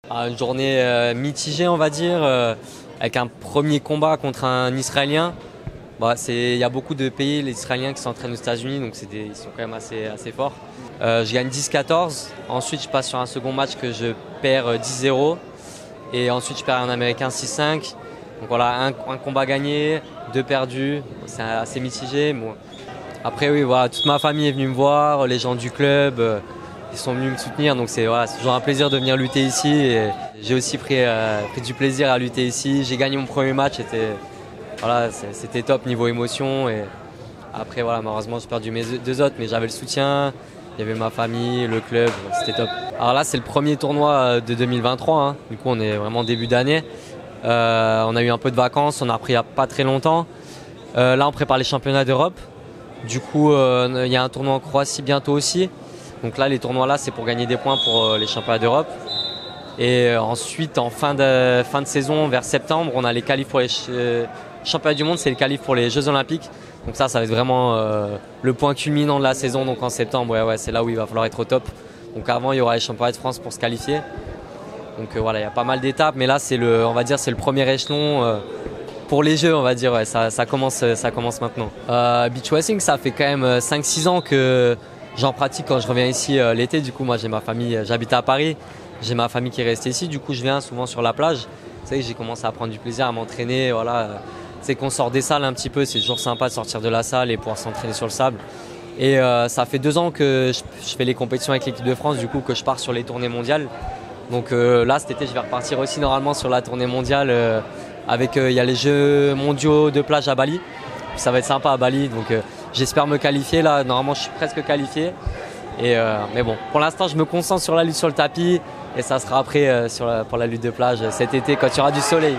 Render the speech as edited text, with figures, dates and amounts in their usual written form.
Une journée mitigée, on va dire, avec un premier combat contre un Israélien. Il y a beaucoup de pays, les Israéliens, qui s'entraînent aux États-Unis, donc ils sont quand même assez forts. Je gagne 10-14. Ensuite, je passe sur un second match que je perds 10-0. Et ensuite, je perds un Américain 6-5. Donc voilà, un combat gagné, 2 perdus. C'est assez mitigé. Bon. Après, oui, voilà, toute ma famille est venue me voir, les gens du club. Ils sont venus me soutenir, donc c'est toujours un plaisir de venir lutter ici. Et j'ai aussi pris du plaisir à lutter ici. J'ai gagné mon premier match, c'était top niveau émotion. Et après, malheureusement, j'ai perdu mes 2 autres, mais j'avais le soutien. Il y avait ma famille, le club, c'était top. Alors là, c'est le premier tournoi de 2023. Hein. Du coup, on est vraiment début d'année. On a eu un peu de vacances, on a repris il n'y a pas très longtemps. Là, on prépare les championnats d'Europe. Du coup, il y a un tournoi en Croatie bientôt aussi. Donc là, les tournois là, c'est pour gagner des points pour les championnats d'Europe. Et ensuite, en fin de saison, vers septembre, on a les qualifs pour les championnats du monde, c'est les qualifs pour les Jeux Olympiques. Donc ça va être vraiment le point culminant de la saison. Donc en septembre, c'est là où il va falloir être au top. Donc avant, il y aura les championnats de France pour se qualifier. Donc il y a pas mal d'étapes, mais là, c'est le premier échelon pour les Jeux, on va dire. Ouais, ça commence maintenant. Beach wrestling, ça fait quand même 5-6 ans que j'en pratique quand je reviens ici l'été. Du coup, moi, j'ai ma famille, j'habite à Paris. J'ai ma famille qui est restée ici. Du coup, je viens souvent sur la plage. Vous savez, j'ai commencé à prendre du plaisir à m'entraîner. C'est qu'on sort des salles un petit peu. C'est toujours sympa de sortir de la salle et pouvoir s'entraîner sur le sable. Et ça fait 2 ans que je fais les compétitions avec l'équipe de France. Du coup, que je pars sur les tournées mondiales. Donc là, cet été, je vais repartir aussi normalement sur la tournée mondiale. Il y a les Jeux mondiaux de plage à Bali. Ça va être sympa à Bali. Donc j'espère me qualifier là. Normalement, je suis presque qualifié. Mais bon, pour l'instant, je me concentre sur la lutte sur le tapis et ça sera après pour la lutte de plage cet été quand il y aura du soleil.